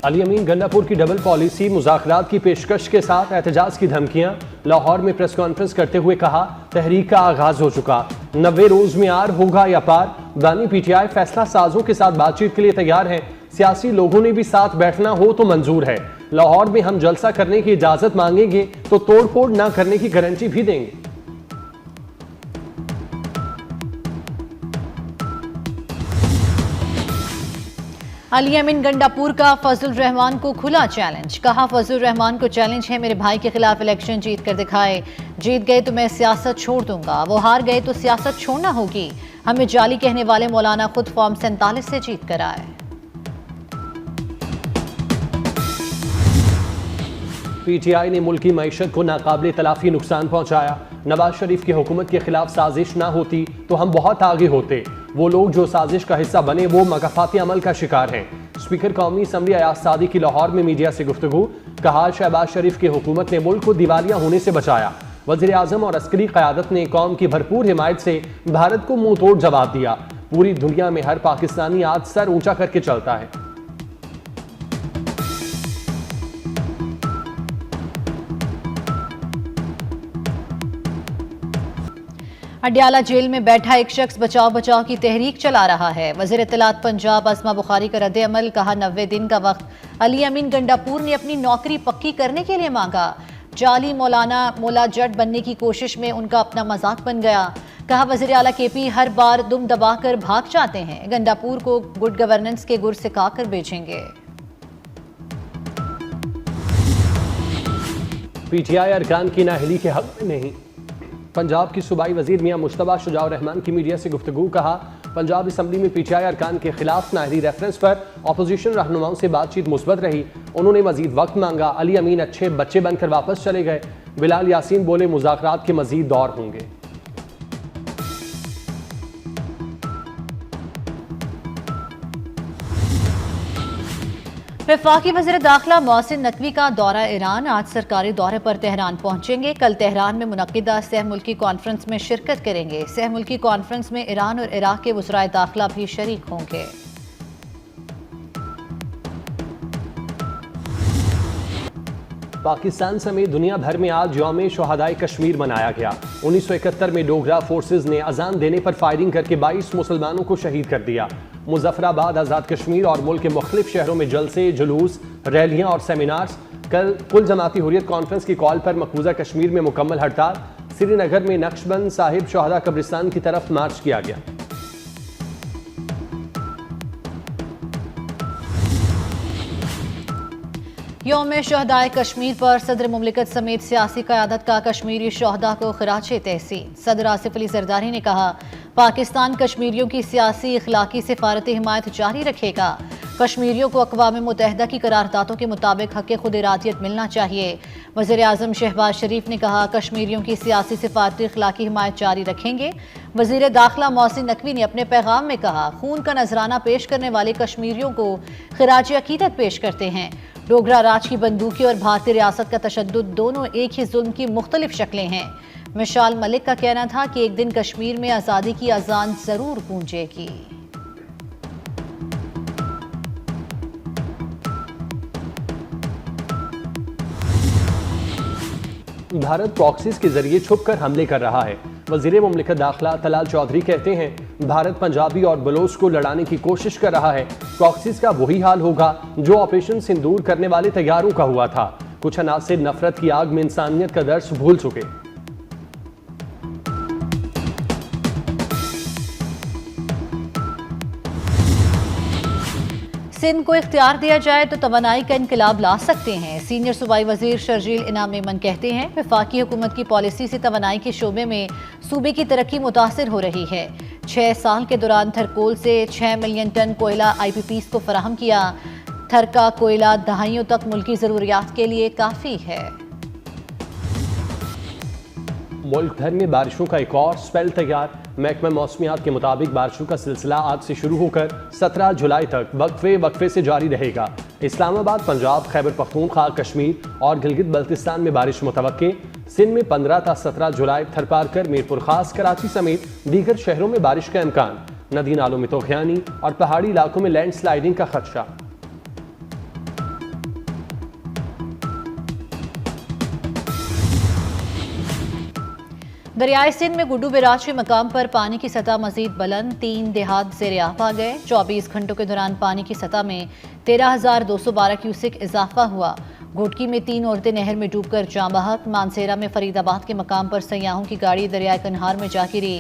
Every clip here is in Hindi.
अली अमीन गंडापुर की डबल पॉलिसी, मुज़ाकरात की पेशकश के साथ एहतजाज की धमकियां। लाहौर में प्रेस कॉन्फ्रेंस करते हुए कहा, तहरीक का आगाज हो चुका, 90 रोज में आर होगा या पार। बानी पीटीआई फैसला साजों के साथ बातचीत के लिए तैयार है, सियासी लोगों ने भी साथ बैठना हो तो मंजूर है। लाहौर में हम जलसा करने की इजाजत मांगेंगे तो तोड़ फोड़ न करने की गारंटी भी देंगे। अली अमीन गंडापुर का फजल रहमान को खुला चैलेंज। कहा, फजल रहमान को चैलेंज है, मेरे भाई के खिलाफ इलेक्शन जीत कर दिखाए। जीत गए तो मैं सियासत छोड़ दूंगा, वो हार गए तो सियासत छोड़ना होगी। हमें जाली कहने वाले मौलाना खुद फॉर्म 47 से जीत कर आए। पीटीआई ने मुल्क की मईशत को नाकाबिले तलाफी नुकसान पहुंचाया। नवाज शरीफ की हुकूमत के खिलाफ साजिश ना होती तो हम बहुत आगे होते। वो लोग जो साजिश का हिस्सा बने वो मकफाती अमल का शिकार हैं। स्पीकर कौमी असम्बली अयाज सादी की लाहौर में मीडिया से गुफ्तगू। कहा, शहबाज शरीफ की हुकूमत ने मुल्क को दिवालिया होने से बचाया। वज़ीर आज़म और अस्करी क़यादत ने कौम की भरपूर हिमायत से भारत को मुंह तोड़ जवाब दिया। पूरी दुनिया में हर पाकिस्तानी आज सर ऊंचा करके चलता है। अडयाला जेल में बैठा एक शख्स बचाव बचाव की तहरीक चला रहा है। वज़ीर इत्तलात पंजाब अस्मा बुखारी का रद्द अमल। कहा, 90 दिन का वक्त अली अमीन गंडापुर ने अपनी नौकरी पक्की करने के लिए मांगा। जाली मौलाना मोला जट बनने की कोशिश में उनका अपना मजाक बन गया। कहा, वज़ीर आला केपी हर बार दुम दबाकर भाग जाते हैं, गंडापुर को गुड गवर्नेंस के गुर सिखाकर बेचेंगे। पीटीआई अरकान की नाअहली के हक में नहीं। पंजाब की सूबाई वजीर मियां मुश्तबा शुजाउर रहमान की मीडिया से गुफ्तगू। कहा, पंजाब असम्बली में पीटीआई अरकान के खिलाफ नाअहली रेफरेंस पर अपोजिशन रहनुमाओं से बातचीत मुस्बत रही। उन्होंने मजीद वक्त मांगा। अली अमीन अच्छे बच्चे बनकर वापस चले गए। बिलाल यासीन बोले, मुज़ाकरात के मजीद दौर होंगे। वफाकी वज़ीर दाखिला मोहसिन नकवी का दौरा ईरान। आज सरकारी दौरे पर तेहरान पहुंचेंगे। कल तेहरान में मुनक्किदा सह मुल्की कॉन्फ्रेंस में शिरकत करेंगे। सह मुल्की कॉन्फ्रेंस में ईरान और इराक के वज़राए दाखिला भी शरीक होंगे। पाकिस्तान समेत दुनिया भर में आज यौम शहादाए कश्मीर मनाया गया। 1971 में डोगरा फोर्सेज ने अजान देने पर फायरिंग करके 22 मुसलमानों को शहीद कर दिया। मुजफ्फराबाद, आज़ाद कश्मीर और मुल्क के मुख्तलिफ शहरों में जलसे, जुलूस, रैलियां और सेमिनार्स। कल कुल जमाती हुर्रियत कॉन्फ्रेंस की कॉल पर मकबूजा कश्मीर में मुकम्मल हड़ताल। श्रीनगर में नक्शबंद साहिब शहादा कब्रिस्तान की तरफ मार्च किया गया। यौम शहदाए कश्मीर पर सदर मुमलिकत समेत सियासी क़यादत का कश्मीरी शहदा को खराजे तहसीन। सदर आसिफ अली जरदारी ने कहा, पाकिस्तान कश्मीरियों की सियासी इखलाकी सिफारती हिमायत जारी रखेगा। कश्मीरियों को अक़वाम मुत्तहिदा की करारदादों के मुताबिक हक़ खुद इरादियत मिलना चाहिए। वज़ीर आज़म शहबाज शरीफ ने कहा, कश्मीरियों की सियासी सिफारती इखलाकी हिमायत जारी रखेंगे। वज़ीर दाखिला मोहसिन नकवी ने अपने पैगाम में कहा, खून का नजराना पेश करने वाले कश्मीरियों को खिराज अकीदत पेश करते हैं। डोगरा राज की बंदूकी और भारतीय रियासत का तशद्दुद दोनों एक ही जुल्म की मुख्तलिफ शक्लें हैं। मिशाल मलिक का कहना था कि एक दिन कश्मीर में आज़ादी की अजान जरूर गूंजेगी। भारत प्रॉक्सीज के जरिए छुपकर हमले कर रहा है। वजीर मुमलिकत दाखिला तलाल चौधरी कहते हैं, भारत पंजाबी और बलोच को लड़ाने की कोशिश कर रहा है। प्रॉक्सीज का वही हाल होगा जो ऑपरेशन सिंदूर करने वाले तैयारों का हुआ था। कुछ अनासिर नफरत की आग में इंसानियत का दर्स भूल चुके। सिंध को इख्तियार दिया जाए तो तवानाई का इनकलाब ला सकते हैं। सीनियर सूबाई वजीर शर्जील इनाम मेमन कहते हैं, वफाकी हुकूमत की पॉलिसी से तवानाई के शोबे में सूबे की तरक्की मुतासिर हो रही है। 6 साल के दौरान थरकोल से 6 मिलियन टन कोयला IPPs को फराहम किया। थर का कोयला दहाइयों तक मुल्की ज़रूरियात के लिए काफ़ी है। मुल्क भर में बारिशों का एक और स्पेल तैयार। महकमा मौसमियात के मुताबिक बारिशों का सिलसिला आज से शुरू होकर 17 जुलाई तक वक्फे से जारी रहेगा। इस्लामाबाद, पंजाब, खैबर पख्तूनख्वा, कश्मीर और गिलगित बल्तिस्तान में बारिश मुतवक्के। सिंध में 15 ta 17 जुलाई, थरपारकर, मीरपुर खास, कराची समेत दीगर शहरों में बारिश का इम्कान। नदी नालों में तोग़यानी और पहाड़ी इलाकों में लैंडस्लाइडिंग का खदशा। दरियाई सिंध में गुड्डू बैराज के मकाम पर पानी की सतह मजीद बुलंद, 3 देहात ज़ेर-ए-आब आ गए। 24 घंटों के दौरान पानी की सतह में 13,212 क्यूसेक इजाफा हुआ। घोटकी में 3 औरतें नहर में डूबकर जाँ बहक। मानसेरा में फरीदाबाद के मकाम पर सयाहों की गाड़ी दरियाई कन्हार में जा गिरी।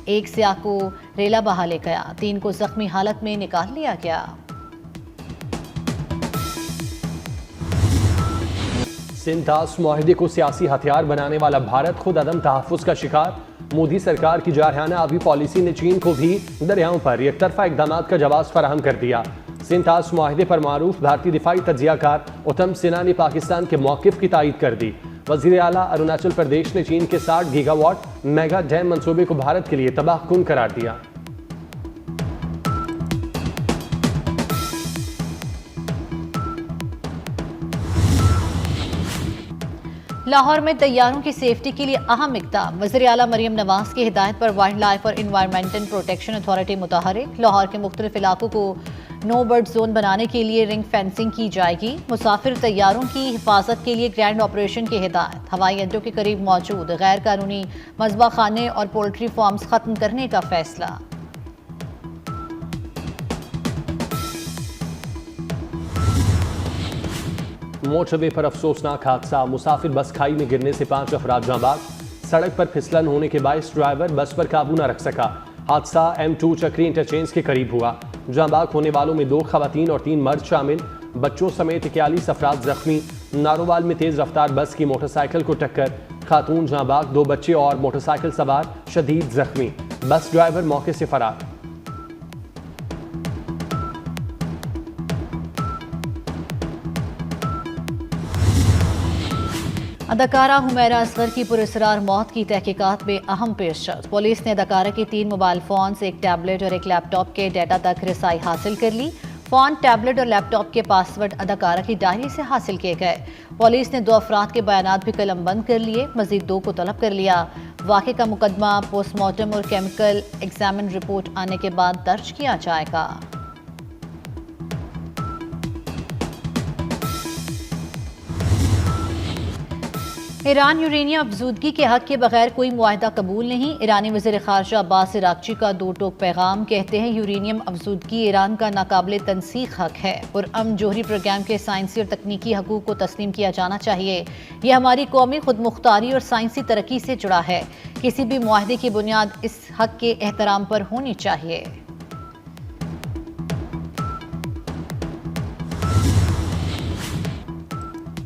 एक सियाह को रेला बहा ले गया, 3 को जख्मी हालत में निकाल लिया गया। सिंतास मुआहदे को सियासी हथियार बनाने वाला भारत खुद अदम तहफ़्फ़ुज़ का शिकार। मोदी सरकार की जारहाना आबी पॉलिसी ने चीन को भी दरियाओं पर एकतरफा इक़दाम का जवाब फराहम कर दिया। सिंतास मुआहदे पर मारूफ भारतीय दिफाई तज्ज़ियाकार उत्तम सिन्हा ने पाकिस्तान के मौक़िफ़ की तायीद कर दी। वज़ीर आला अरुणाचल प्रदेश ने चीन के 60 गीगावाट मेगा डैम मंसूबे को भारत के लिए तबाहकुन करार दिया। लाहौर में तैयारों की सेफ्टी के लिए अहम इक़दाम। वज़ीर आला मरियम नवाज की हिदायत पर वाइल्ड लाइफ और इन्वायरमेंटल प्रोटेक्शन अथॉरिटी मुतहरिक। लाहौर के मुख्तलिफ इलाकों को नो बर्ड जोन बनाने के लिए रिंग फेंसिंग की जाएगी। मुसाफिर तैयारों की हिफाजत के लिए ग्रैंड ऑपरेशन की हिदायत। हवाई अड्डों के करीब मौजूद गैर कानूनी मज़बा खाने और पोल्ट्री फार्म्स खत्म करने का फैसला। मोटरवे पर अफसोसनाक हादसा, मुसाफिर बस खाई में गिरने से 5 अफराद जाँ बाग। सड़क पर फिसलन होने के बायस ड्राइवर बस पर काबू न रख सका। हादसा M2 चक्री इंटरचेंज के करीब हुआ। जाँ बाग होने वालों में 2 खवातीन और 3 मर्द शामिल। बच्चों समेत 41 अफराद जख्मी। नारोवाल में तेज रफ्तार बस की मोटरसाइकिल को टक्कर, खातून जाँ बाग, 2 बच्चे और मोटरसाइकिल सवार शदीद जख्मी। बस ड्राइवर मौके से फरार। अदाकारा हुमैरा असगर की पुरस्कार मौत की तहकीकात में अहम पेशरफ्त। पुलिस ने अदाकारा के 3 मोबाइल फोन्स, 1 टैबलेट और 1 लैपटॉप के डेटा तक रसाई हासिल कर ली। फोन, टैबलेट और लैपटॉप के पासवर्ड अदाकारा की डायरी से हासिल किए गए। पुलिस ने 2 अफराद के बयानात भी कलमबंद कर लिए, मजीद 2 को तलब कर लिया। वाक़े का मुकदमा पोस्टमार्टम और केमिकल एग्जामिन रिपोर्ट आने के बाद दर्ज किया जाएगा। ईरान यूरेनियम अफजूदगी के हक के बगैर कोई मुआहदा कबूल नहीं। ईरानी वज़ीर ख़ारजा अब्बास इराक़ची का 2 टोक पैगाम। कहते हैं यूरेनियम अफजूदगी ईरान का नाकाबिले तनसीख हक है। पुरअमन जोहरी प्रोग्राम के साइंसी और तकनीकी हकूक़ को तस्लीम किया जाना चाहिए। यह हमारी कौमी खुदमुख्तारी और साइंसी तरक्की से जुड़ा है। किसी भी मुआहदे की बुनियाद इस हक के एहतराम पर होनी चाहिए।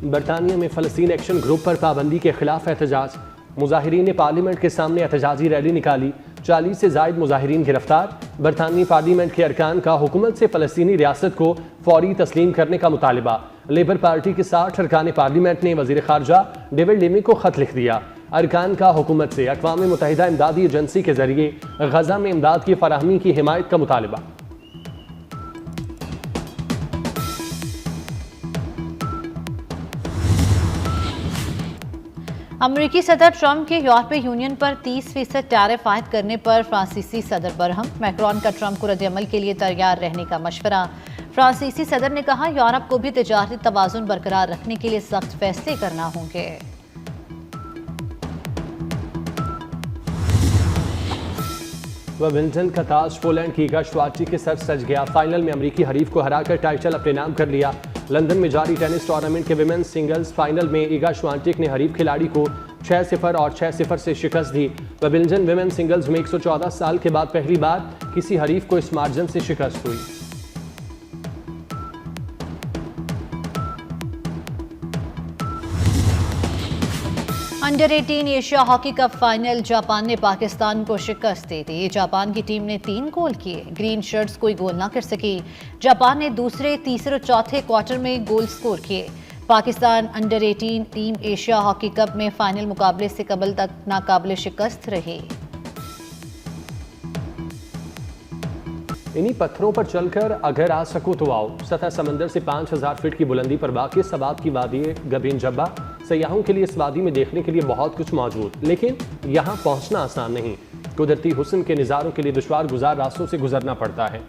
बरतानिया में फ़लस्तीन एक्शन ग्रुप पर पाबंदी के खिलाफ एहतजाज। मुजाहिरीन ने पार्लियामेंट के सामने एहतजाजी रैली निकाली। 40 से ज़ायद मुजाहिरीन गिरफ्तार। बरतानी पार्लियामेंट के अरकान का हुकूमत से फ़लस्तीनी रियासत को फौरी तस्लीम करने का मुतालबा। लेबर पार्टी के 60 अरकान पार्लियामेंट ने वज़ीर ख़ारजा डेविड लेमी को ख़त लिख दिया। अरकान का हुकूमत से अक़वाम मुत्तहिदा इमदादी एजेंसी के ज़रिए गज़ा में इमदाद की फ़राहमी की हिमायत का मुतालबा। अमरीकी सदर ट्रंप के यूरोपीय यूनियन पर 30% टैरिफ आयद करने पर फ्रांसीसी सदर बरहम। मैक्रोन का ट्रंप को रद्द-ए-अमल के लिए तैयार रहने का मशवरा। फ्रांसीसी सदर ने कहा, यूरोप को भी तिजारती तवाज़ुन बरकरार रखने के लिए सख्त फैसले करना होंगे। विंबलडन का ताज पोलैंड की इगा श्वाटेक के सर सज गया। फाइनल में अमरीकी हरीफ को हराकर टाइटल अपने नाम कर लिया। लंदन में जारी टेनिस टूर्नामेंट के विमेंस सिंगल्स फाइनल में इगा श्वाटेक ने हरीफ खिलाड़ी को 6-0 और 6-0 से शिकस्त दी। विंबलडन विमेंस सिंगल्स में 114 साल के बाद पहली बार किसी हरीफ को इस मार्जिन से शिकस्त हुई। Under 18 Asia hockey cup final, Japan ने पाकिस्तान को शिकस्त दे दी। जापान की टीम ने 3 गोल किए। ग्रीन शर्ट्स कोई गोल ना कर सकी। जापान ने दूसरे, तीसरे और चौथे क्वार्टर में गोल स्कोर किए। Pakistan under 18 team Asia hockey cup में फाइनल मुकाबले से कबल तक नाकाबिले शिकस्त रही। इन्हीं पत्थरों पर चलकर अगर आ सको तो आओ। सतह समंदर से 5000 फीट की बुलंदी पर वाक़ सबाब की वादी गबीन जब्बा। सयाहों के लिए इस वादी में देखने के लिए बहुत कुछ मौजूद, लेकिन यहाँ पहुँचना आसान नहीं। कुदरती हुस्न के नज़ारों के लिए दुश्वार गुजार रास्तों से गुजरना पड़ता है।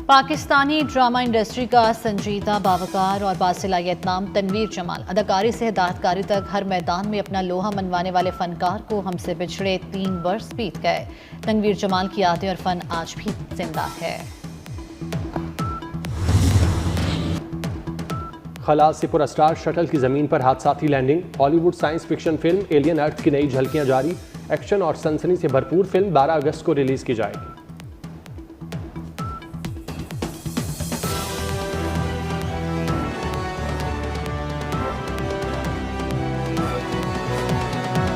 पाकिस्तानी ड्रामा इंडस्ट्री का संजीदा बावकार और बासलाहियत नाम तनवीर जमाल अदाकारी से हिदायतकारी तक हर मैदान में अपना लोहा मनवाने वाले फनकार को हमसे बिछड़े 3 वर्ष बीत गए। तनवीर जमाल की यादें और फन आज भी जिंदा है। खला से पुरा स्टार शटल की जमीन पर हादसाती landing. Hollywood science fiction film Alien Earth की नई झलकियां जारी। एक्शन और सनसनी से भरपूर फिल्म 12 अगस्त को रिलीज की जाएगी।